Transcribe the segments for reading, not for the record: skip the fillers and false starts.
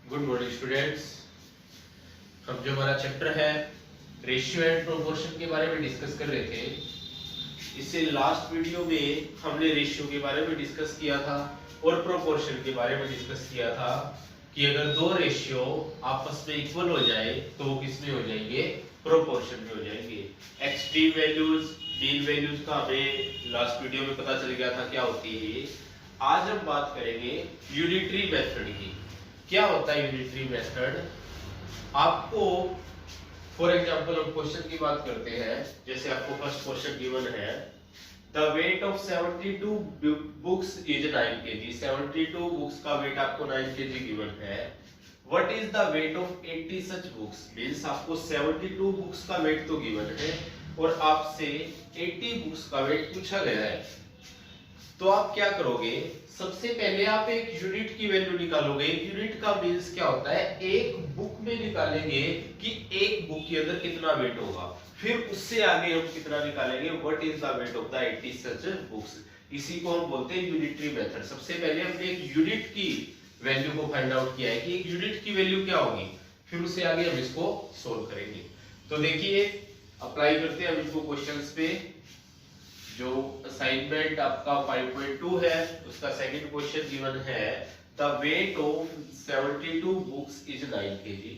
Good morning students. हम जो हमारा चैप्टर है रेशियो एंड प्रोपोर्शन के बारे में डिस्कस कर रहे थे। इससे लास्ट वीडियो में हमने रेशियो के बारे में डिस्कस किया था और प्रोपोर्शन के बारे में डिस्कस किया था कि अगर दो रेशियो आपस में इक्वल हो जाए तो वो किस में हो जाएंगे, प्रोपोर्शन में हो जाएंगे। एक्सट्रीम वैल्यूज मीन वैल्यूज का हमें लास्ट वीडियो में पता चल गया था क्या होती है। आज हम बात करेंगे यूनिटरी मेथड की। क्या होता है यूनिटरी मेथड? आपको फॉर एग्जांपल हम क्वेश्चन की बात करते हैं। जैसे आपको फर्स्ट क्वेश्चन गिवन है, the wait of 72 books is 9 kg। 72 books का वेट आपको 9 kg गिवन है। What is the weight of 80 such books? Means आपको 72 बुक्स का वेट तो गिवन है और आपसे 80 बुक्स का वेट पूछा गया है। तो आप क्या करोगे? सबसे पहले आप एक यूनिट की वैल्यू निकालोगे। एक यूनिट का मींस क्या होता है? एक बुक में निकालेंगे कि एक बुक के अंदर कितना वेट होगा। फिर उससे आगे हम कितना निकालेंगे? What is the weight of the 80 such books. इसी को हम बोलते हैं यूनिटरी मेथड। सबसे पहले हमने एक यूनिट की वैल्यू को फाइंड आउट किया है कि एक यूनिट की वैल्यू क्या होगी, फिर उससे आगे हम इसको सोल्व करेंगे। तो देखिए, अप्लाई करते हैं हम इसको क्वेश्चंस पे। जो असाइनमेंट आपका 5.2 है उसका सेकंड क्वेश्चन गिवन है, the wait of 72 books is 9 kg।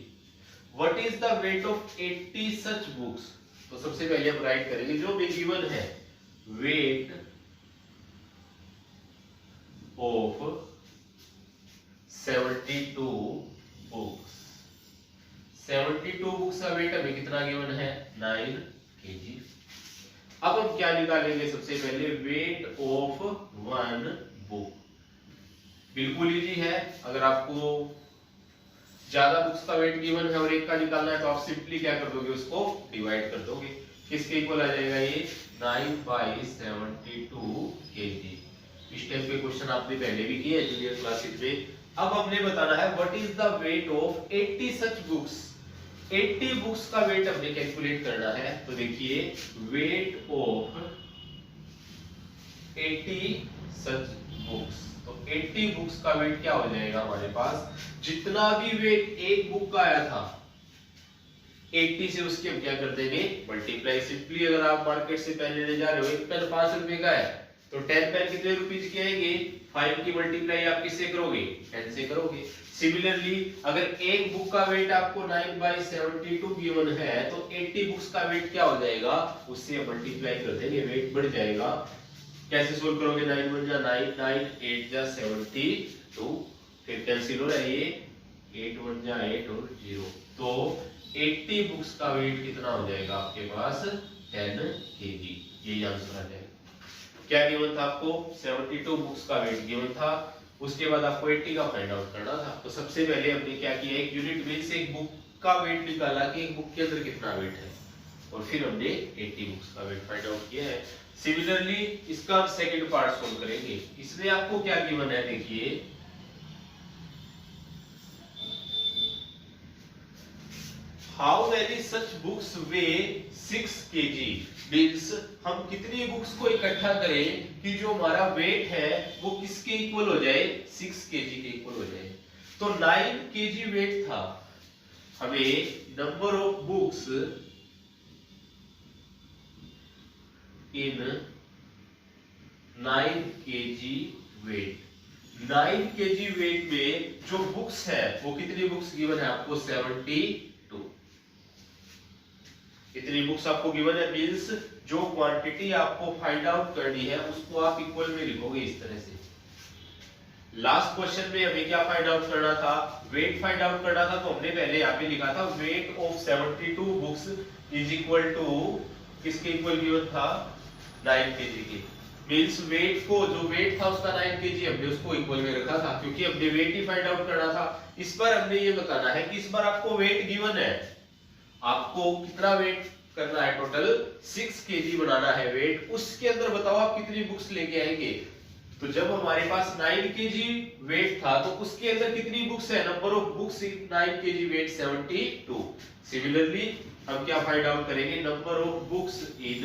What is the weight of 80 such books? तो सबसे पहले हम राइट करेंगे जो भी गिवन है, वेट ऑफ 72 बुक्स। 72 बुक्स का वेट हमें कितना गिवन है? 9 kg। अब हम क्या निकालेंगे? सबसे पहले वेट ऑफ वन बुक। बिल्कुल इजी है। अगर आपको ज्यादा बुक्स का वेट गिवन है और एक का निकालना है तो आप सिंपली क्या कर दोगे? उसको डिवाइड कर दोगे। किसके इक्वल आ जाएगा ये? 9/72 kg। इस टाइप के क्वेश्चन आपने पहले भी किए जूनियर क्लासेस में। अब हमने बताना है what is the weight of 80 such books. 80 books का वेट हमने कैलकुलेट करना है। तो देखिए, वेट ऑफ 80 सच बुक्स। तो 80 बुक्स का वेट क्या हो जाएगा हमारे पास? जितना भी वेट एक बुक का आया था 80 से उसके हम क्या कर देंगे? मल्टीप्लाई। सिंपली अगर आप मार्केट से पेन लेने जा रहे हो, एक पेन 5 रुपए का है तो 10 पेन कितने रुपीज के आएंगे? 5 की मल्टीप्लाई आप किससे करोगे? 10 से करोगे। सिमिलरली अगर एक बुक का वेट आपको 9/72 गिवन है तो 80 बुक्स का वेट क्या हो जाएगा? उससे मल्टीप्लाई कर देंगे, वेट बढ़ जाएगा। कैसे सोल्व करोगे? 9 1 जा 9, 9 8 जा 72, फिर कैंसिल हो रहा है ये, 8 1 जा 8 और 0। तो 80 बुक्स का वेट कितना हो जाएगा आपके पास? 10 kg। ये आंसर आ जाएगा। क्या गिवन था आपको? 72 बुक्स का वेट गिवन था। उसके बाद आपको 80 का फाइंड आउट करना था। तो सबसे पहले हमने क्या किया? एक यूनिट में से एक बुक का वेट निकाला कि एक बुक के अंदर कितना वेट है, और फिर हमने 80 बुक्स का वेट फाइंड आउट किया है। सिमिलरली इसका सेकंड पार्ट सोल्व करेंगे। इसमें आपको क्या गिवन है? देखिए, how many such books way 6 kg। Means हम कितनी बुक्स को इकट्ठा करें कि जो हमारा वेट है वो किसके इक्वल हो जाए? 6 kg के इक्वल हो जाए। तो 9 kg वेट था, हमें number of books in 9 kg weight. 9 kg weight में जो बुक्स है वो कितनी बुक्स गिवन है आपको? 72। इतनी बुक्स आपको गिवन है। मींस जो क्वांटिटी आपको फाइंड आउट करनी है उसको आप इक्वल में लिखोगे इस तरह से। लास्ट क्वेश्चन में हमें क्या फाइंड आउट करना था? वेट फाइंड आउट करना था। तो हमने पहले यहाँ पे लिखा था weight of 72 books is equal to, किसके इक्वल गिवन था? 9 kg के। मींस वेट को, जो वेट था उसका 9 kg, हमने उसको इक्वल में रखा था क्योंकि हमने वेट ही फाइंड आउट करना था। इस बार हमने ये बताना है कि इस बार आपको वेट गिवन है, आपको कितना वेट करना है? टोटल 6 kg बनाना है वेट। उसके अंदर बताओ आप कितनी बुक्स लेके आएंगे। तो जब हमारे पास 9 kg वेट था तो उसके अंदर कितनी बुक्स है? Number of books in 9 kg weight 72। Similarly हम क्या फाइंड आउट करेंगे? Number of books in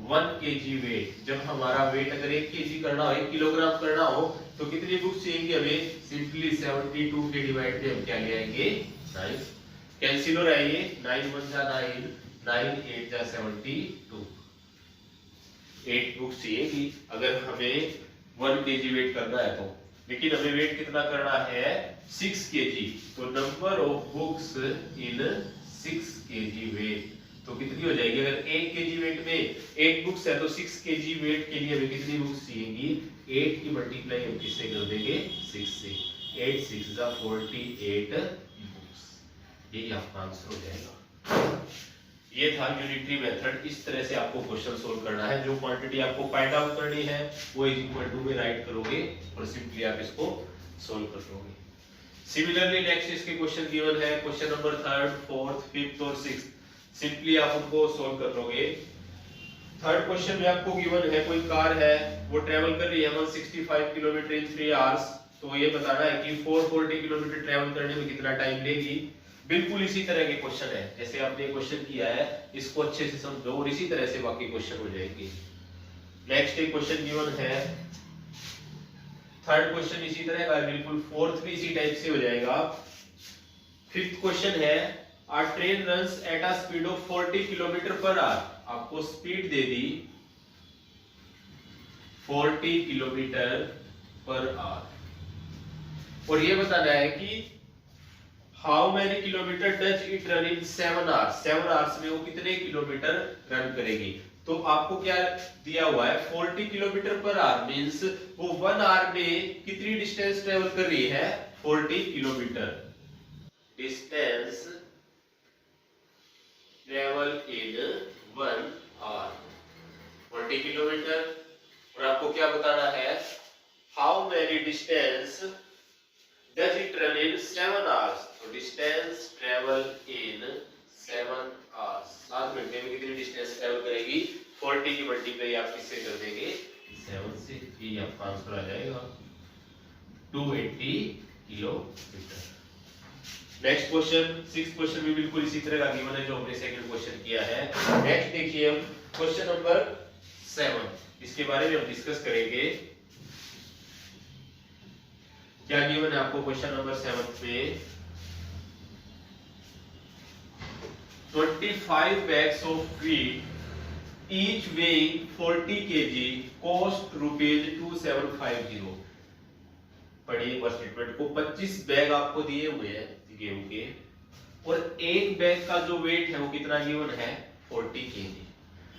1 kg weight. जब हमारा वेट अगर 1 kg करना हो, 1 किलोग्राम करना हो तो कितनी बुक्स चाहिए हमें? सिंपली 72 के डिवाइड में हम क्या ले आएंगे? 9। कैंसिल हो रहा है ये, 9 1 जा 9, 9 8 जा 72। 8 बुक्स चाहिए अगर हमें 1 kg वेट करना है तो, लेकिन हमें वेट कितना करना है? 6 kg। तो number of books in 6 kg weight, तो कितनी हो जाएगी? अगर 1 kg वेट में 8 बुक्स है तो 6 kg वेट के लिए हमें कितनी बुक्स चाहिएगी? 8 की मल्टीप्लाई हम किससे कर देंगे? 6 से। 8 6 जा 48 बुक्स। ये आपका आंसर हो जाएगा। ये था यूनिटरी मेथड। इस तरह से आपको क्वेश्चन सोल्व करना है। जो क्वांटिटी आपको फाइंड आउट करनी है वो इज इक्वल टू में राइट करोगे और सिंपली आप इसको सोल्व कर लोगे। सिमिलरली नेक्स्ट इसके क्वेश्चन गिवन है, question number 3rd 4th 5th और 6th। सिंपली आप उनको सोल्व कर लोगे। 3rd क्वेश्चन में आपको गिवन है कोई कार है, वो ट्रेवल कर रही है 165 किलोमीटर इन 3 आवर्स। तो ये बताना है कि 440 किलोमीटर ट्रेवल करने में कितना टाइम लेगी। बिल्कुल इसी तरह के क्वेश्चन है जैसे आपने क्वेश्चन किया है, इसको अच्छे से समझो और इसी तरह से बाकी क्वेश्चन हो जाएंगे। नेक्स्ट एक क्वेश्चन गिवन है, 3rd क्वेश्चन इसी तरह का बिल्कुल, 4th भी इसी टाइप से हो जाएगा। 5th क्वेश्चन है, a train runs at a speed of 40 kilometre per hour. आपको स्पीड दे दी 40 किलोमीटर पर आवर और ये बताना है कि how many kilometre does it run in 7 hours. 7 hours में वो कितने किलोमीटर रन करेगी। तो आपको क्या दिया हुआ है? 40 किलोमीटर पर आवर मींस वो 1 आवर में कितनी डिस्टेंस ट्रेवल कर रही है? 40 kilometre distance travel in 1 hour, 40 kilometre. और आपको क्या बताना है? How many distance does it run in 7 hours. तो डिस्टेंस ट्रेवल इन 7 आवर्स, 7 घंटे में कितनी डिस्टेंस ट्रेवल करेगी? 40 की मल्टीप्लाई आप किससे कर देंगे? 7 से। ये आपका आंसर आ जाएगा 280 kilometre. Next question 6th question भी बिल्कुल इसी तरह का गिवन है जो हमने सेकंड क्वेश्चन किया है। नेक्स्ट देखिए हम क्वेश्चन नंबर 7, इसके बारे में हम डिस्कस करेंगे। क्या गिवन है आपको क्वेश्चन नंबर 7 में? 25 bags of wheat each weighing 40 kg cost ₹2750। पढ़िए एक बार स्टेटमेंट को। 25 बैग आपको दिए हुए हैं गेहूं के और एक बैग का जो वेट है वो कितना गिवन है? 40 kg।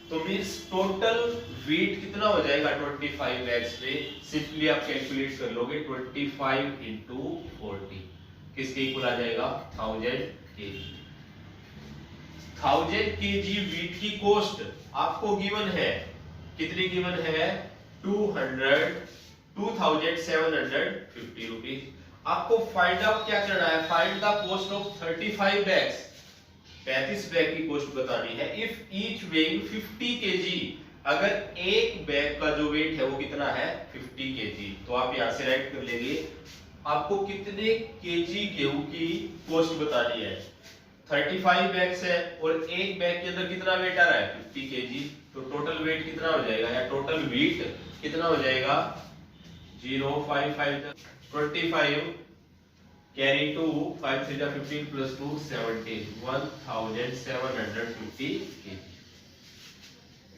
तो मींस टोटल वेट कितना हो जाएगा 25 बैग्स में? सिंपली आप कैलकुलेट कर लोगे 25 into 40 किसके इक्वल आ जाएगा? 1000 kg। 1000 kg वीट की कॉस्ट आपको गिवन है, कितनी गिवन है? 2750 रुपीज। आपको फाइंड आउट क्या करना है? Find the cost of 35 bags. 35 bag की कॉस्ट बतानी है। इफ ईच वेइंग 50 kg, अगर एक बैग का जो वेट है वो कितना है? 50 kg। तो आप यहां से राइट कर लेंगे आपको कितने केजी गेहूं की कॉस्ट बतानी है। 35 बैग्स है और एक बैग के अंदर कितना वेट आ रहा है? 50 kg। तो टोटल वेट कितना हो जाएगा या टोटल वेट कितना हो जाएगा? 055 25 carry 2 5 3 15 plus 2 17 1750 kg।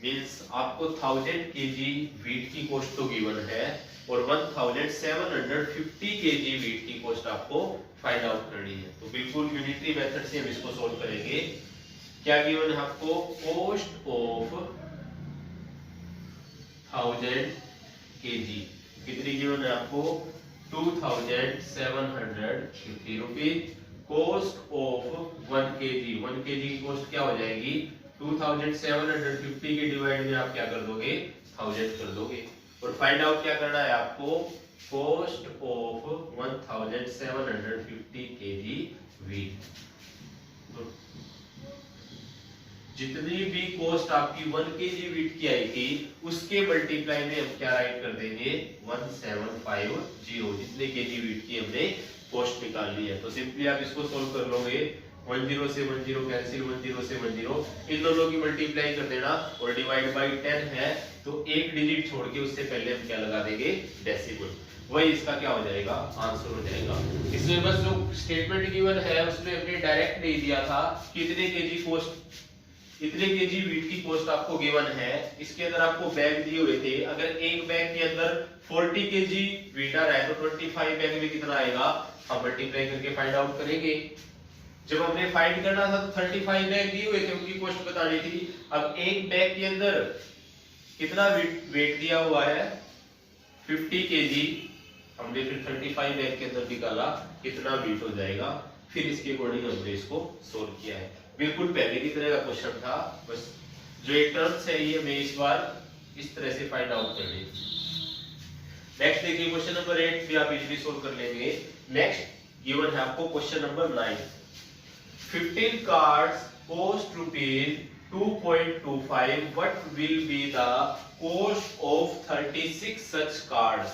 मींस आपको 1000 kg वीट की कॉस्ट तो गिवन है और 1750 kg वीट की कॉस्ट आपको फाइंड आउट करनी है। तो बिल्कुल यूनिटरी मेथड से हम इसको सोल्व करेंगे। क्या गिवन है आपको? कॉस्ट ऑफ 1000 kg कितनी गिवन है आपको? 2750 rupees. Cost of 1 kg, 1 kg की कॉस्ट क्या हो जाएगी? 2750 के डिवाइड में आप क्या कर दोगे? 1000 कर दोगे। और फाइंड आउट क्या करना है आपको? Cost of 1750 kg wheat. तो जितनी भी कॉस्ट आपकी 1 kg वीट की आएगी उसके मल्टीप्लाई में हम क्या राइट कर देंगे? 1750। जितने kg वीट की हमने कॉस्ट निकालनी है। तो सिंपली आप इसको सोल्व कर लोगे। 10 से 10 कैंसिल, 10 से 10, इन दोनों की मल्टीप्लाई कर देना और डिवाइड बाय 10 है तो एक डिजिट छोड़ के उससे पहले हम क्या लगा देंगे? डेसिमल। वही इसका क्या हो जाएगा, आंसर हो जाएगा। इसमें बस जो स्टेटमेंट गिवन है उसमें हमने डायरेक्ट नहीं दिया था कि इतने केजी कोस्ट, इतने केजी वीट की कोस्ट आपको गिवन है। इसके अंदर आपको बैग दिए हुए थे, अगर एक बैग के अंदर 40 केजी वीट आ रहा है तो 25 बैग में कितना आएगा, हम मल्टीप्लाई करके फाइंड आउट करेंगे। जब हमने फाइंड करना था तो 35 बैग दिए हुए थे, उनकी कोस्ट बतानी थी। अब एक बैग के अंदर कितना वेट दिया हुआ है, 50 केजी, हमने फिर 35 बैग के अंदर निकाला कितना वेट हो जाएगा, फिर इसके अकॉर्डिंग हमने इसको सोल्व किया है। बिल्कुल पहले की तरह का क्वेश्चन था, बस जो एक टर्म्स है ये हमें इस बार इस तरह से फाइंड आउट करनी है। नेक्स्ट देखिए क्वेश्चन नंबर 8 भी आप इजीली सोल्व कर लेंगे। नेक्स्ट गिवन है आपको question number 9, 15 cards cost ₹2.25, what will be the cost of 36 such cards.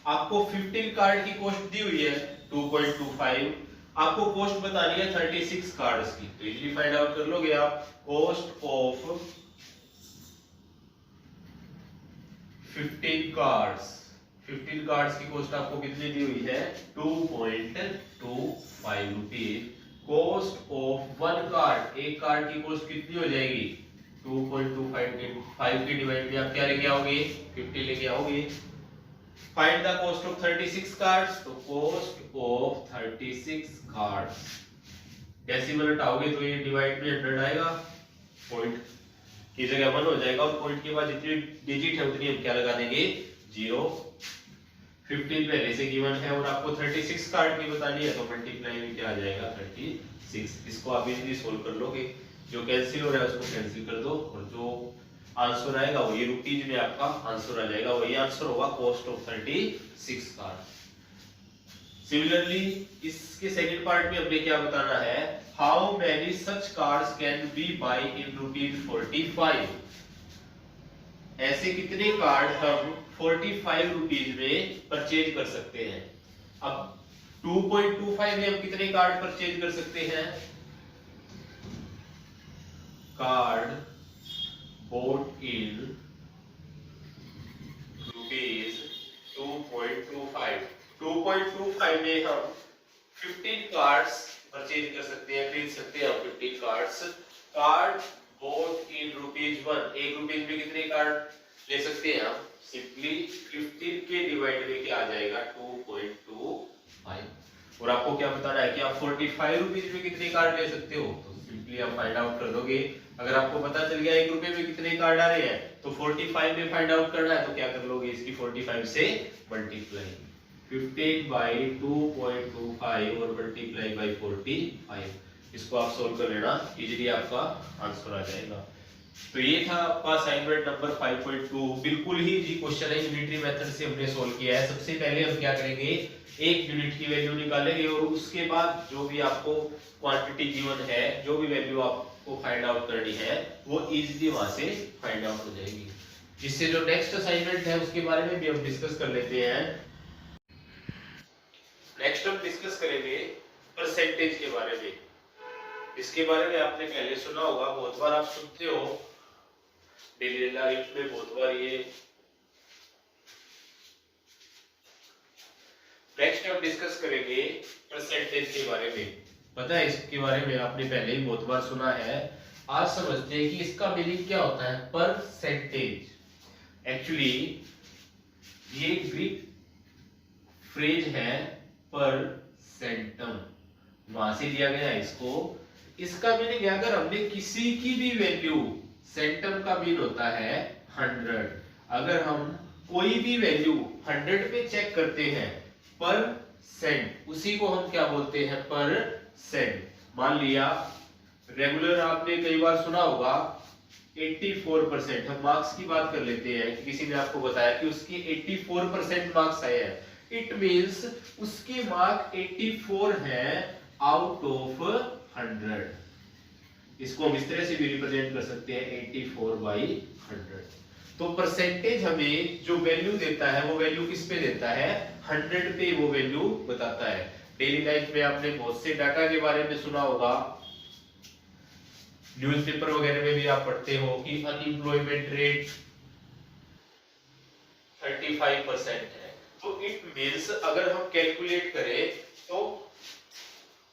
आपको 15 कार्ड की कॉस्ट दी हुई है 2.25, आपको कॉस्ट बतानी है 36 कार्ड्स की, तो इजीली फाइंड आउट कर लोगे आप। कॉस्ट ऑफ 15 कार्ड्स, 15 कार्ड्स की कॉस्ट आपको कितनी दी हुई है, 2.25 रुपीज। कॉस्ट ऑफ 1 कार्ड, एक कार्ड की कॉस्ट कितनी हो जाएगी, 2.25 के 5 के डिवाइड में आप क्या लेके आओगे, 50 लेके आओगे। Find the cost of 36 cards, तो कॉस्ट ऑफ 36 कार्ड्स, डेसिमल हटाओगे तो ये डिवाइड में 100 आएगा, पॉइंट की जगह 1 हो जाएगा और पॉइंट के बाद जितनी डिजिट है उतनी हम क्या लगा देंगे, 0। 15 पहले से गिवन है और आपको 36 कार्ड की बतानी है, तो मल्टीप्लाई में क्या आ जाएगा, 36। इसको आप इजीली सोल्व कर लोगे, जो कैंसिल हो रहा है उसको कैंसिल कर दो और जो आंसर आएगा वही रुपीज में आपका आंसर आ जाएगा, वही आंसर होगा कॉस्ट ऑफ 36 कार्ड। सिमिलरली इसके सेकंड पार्ट में हमने क्या बताना है, how many such cards can be buy in ₹45, ऐसे कितने कार्ड हम 45 रुपीज में परचेज कर सकते हैं। अब 2.25 में हम कितने कार्ड परचेज कर सकते हैं, कार्ड bought in rupees 2.25, 2.25 में हम 15 कार्ड्स परचेज कर सकते हैं, खरीद सकते हैं हम 15 कार्ड्स। कार्ड bought in ₹1, एक रुपीज में कितने कार्ड ले सकते हैं हम, सिंपली 15 के डिवाइड में क्या आ जाएगा, 2.25। और आपको क्या बताना है कि आप 45 रुपीज में कितने कार्ड ले सकते हो, तो सिंपली आप फाइंड आउट कर दोगे। अगर आपको पता चल गया 1 रुपए में कितने कार्ड आ रहे हैं, तो 45 में फाइंड आउट करना है, तो क्या कर लोगे, इसकी 45 से मल्टीप्लाई, 15 by 2.25 और मल्टीप्लाई बाय 45, इसको आप सोल्व कर लेना, इजीली आपका आंसर आ जाएगा। तो ये था आपका असाइनमेंट नंबर 5.2, बिल्कुल ही इजी क्वेश्चन है, यूनिटरी मेथड से हमने सोल्व किया है। सबसे पहले हम क्या करेंगे, एक यूनिट की वैल्यू निकालेंगे और उसके बाद जो भी आपको क्वांटिटी गिवन है, जो भी वैल्यू आपको फाइंड आउट करनी है, वो इजीली वहां से फाइंड आउट हो जाएगी। जिससे जो नेक्स्ट असाइनमेंट है उसके बारे में भी हम डिस्कस कर लेते हैं। नेक्स्ट हम डिस्कस करेंगे परसेंटेज के बारे में। इसके बारे में आपने पहले सुना होगा, बहुत बार आप सुनते हो डेली लाइफ में, बहुत बार ये। नेक्स्ट हम डिस्कस करेंगे परसेंटेज के बारे में। पता है इसके बारे में आपने पहले ही बहुत बार सुना है, आज समझते हैं कि इसका मीनिंग क्या होता है, परसेंटेज। एक्चुअली ये ग्रीक फ्रेज है परसेंटम, वहां से लिया गया है इसको। इसका मीनिंग है अगर हमने किसी की भी वैल्यू, सेंटम का मीन होता है 100, अगर हम कोई भी वैल्यू 100 पे चेक करते हैं परसेंट, उसी को हम क्या बोलते हैं, परसेंट। मान लिया रेगुलर आपने कई बार सुना होगा 84%, हम मार्क्स की बात कर लेते हैं, किसी ने आपको बताया कि उसके 84% मार्क्स आए हैं, इट मींस उसके मार्क 84 है आउट ऑफ 100। इसको हम इस तरह से भी रिप्रेजेंट कर सकते हैं 84/100। तो परसेंटेज हमें जो वैल्यू देता है वो वैल्यू किस पे देता है, 100 पे वो वैल्यू बताता है। डेली लाइफ में आपने बहुत से डाटा के बारे में सुना होगा, न्यूज़पेपर वगैरह में भी आप पढ़ते हो कि अनएम्प्लॉयमेंट रेट 35% है, तो इट मीन्स अगर हम कैलकुलेट करें तो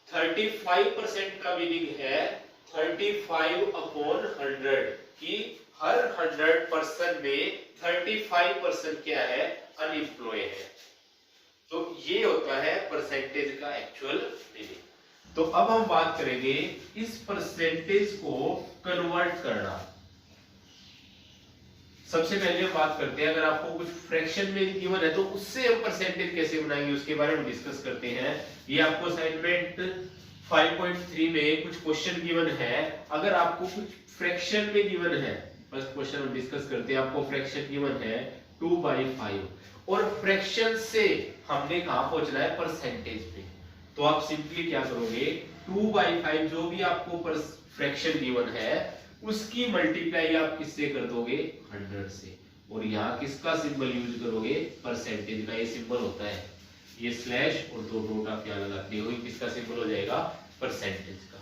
35% का मीनिंग है 35/100 कि हर 100% में 35% क्या है, अनएम्प्लॉय है। तो ये होता है परसेंटेज का एक्चुअल मीनिंग। तो अब हम बात करेंगे इस परसेंटेज को कन्वर्ट करना। सबसे पहले हम बात करते हैं, अगर आपको कुछ फ्रैक्शन में गिवन है तो उससे हम परसेंटेज कैसे बनाएंगे उसके बारे में डिस्कस करते हैं। ये आपको असाइनमेंट 5.3 में कुछ क्वेश्चन गिवन है। अगर आपको कुछ फ्रैक्शन में गिवन है, फर्स्ट क्वेश्चन हम डिस्कस करते हैं, आपको फ्रैक्शन गिवन है 2/5 और फ्रैक्शन से हमने कहां पहुंचना है, परसेंटेज पे। तो आप सिंपली क्या करोगे, 2/5 जो भी आपको फ्रैक्शन गिवन है उसकी मल्टीप्लाई आप किससे कर दोगे, 100 से। और यहाँ किसका सिंबल यूज करोगे, परसेंटेज का। ये सिंबल होता है, ये स्लैश और 2 डॉट आप यहाँ लगाते हो, किसका सिंबल हो जाएगा, परसेंटेज का।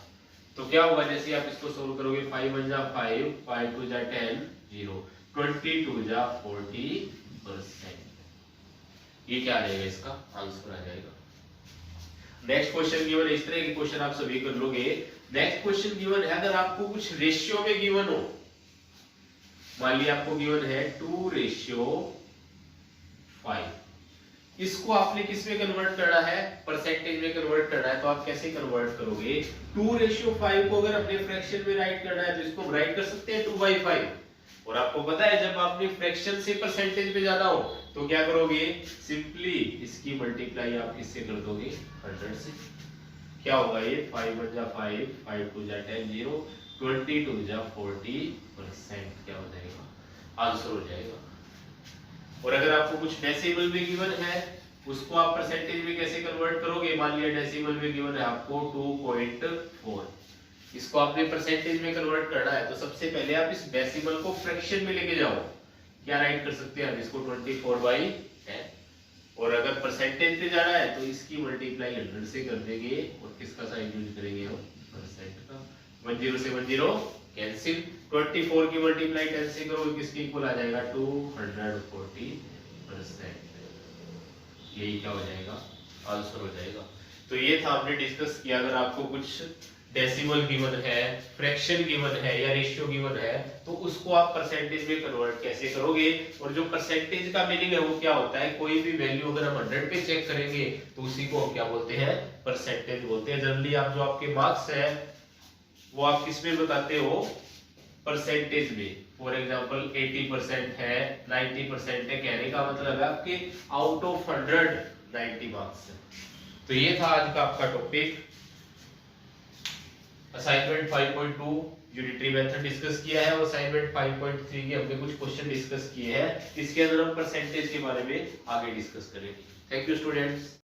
तो क्या होगा, जैसे आप इसको सोल्व करोगे, 5 1 जा 5, 5 2 जा 10, 0, 22 जा 40%। ये क्या आ जाएगा, इसका आंसर आ जाएगा। नेक्स्ट क्वेश्चन गिवन है, इस तरह के क्वेश्चन आप सभी कर लोगे। नेक्स्ट क्वेश्चन गिवन है, अगर आपको कुछ रेशियो में गिवन हो, मान लिया आपको गिवन है 2:5, इसको आपने किस में कन्वर्ट करना है, परसेंटेज में कन्वर्ट करना है। तो आप कैसे कन्वर्ट करोगे, 2:5 को अगर अपने फ्रैक्शन में राइट करना है तो इसको हम राइट कर सकते हैं 2/5। और आपको पता है जब आपने फ्रैक्शन से परसेंटेज पे जाना हो तो क्या करोगे, सिंपली इसकी मल्टीप्लाई आप किससे कर दोगे, 100 से। क्या होगा ये, 5 1 जा 5, 5 2 जा 10, 0, 22 जा 40%। क्या हो जाएगा, आंसर हो जाएगा। और अगर आपको कुछ डेसिमल में गिवन है उसको आप परसेंटेज में कैसे कन्वर्ट करोगे, मान लिया डेसिमल में गिवन है आपको 2.4, इसको आपने परसेंटेज में कन्वर्ट करना है। तो सबसे पहले आप इस डेसिमल को फ्रैक्शन में लेके जाओ, क्या राइट कर सकते हैं हम इसको, 24/10। और अगर परसेंटेज पे जाना है तो इसकी मल्टीप्लाई 100 से कर देंगे और किसका साइन यूज करेंगे हम, परसेंट का। 10 से 10 कैंसिल, 24 की मल्टीप्लाई 10 से करो, किसके इक्वल आ जाएगा, 240%। यही क्या हो जाएगा, आंसर हो जाएगा। तो ये था हमने डिस्कस किया, अगर आपको कुछ डेसिमल गिवन है, फ्रैक्शन गिवन है या रेशियो गिवन है तो उसको आप परसेंटेज में कन्वर्ट कैसे करोगे। और जो परसेंटेज का मीनिंग है वो क्या होता है, कोई भी वैल्यू अगर हम 100 पे चेक करेंगे तो उसी को हम क्या बोलते हैं, परसेंटेज बोलते हैं। जनरली आप जो आपके मार्क्स है वो आप किस में बताते हो, परसेंटेज में। फॉर एग्जांपल 80% है, 90% है, कहने का मतलब है आपके आउट ऑफ 100 90 मार्क्स है। तो ये था आज का आपका topic, assignment 5.2 unitary method discuss किया है और असाइनमेंट 5.3 के हमने कुछ क्वेश्चन डिस्कस किए हैं। इसके अंदर हम परसेंटेज के बारे में आगे डिस्कस करेंगे। Thank you students.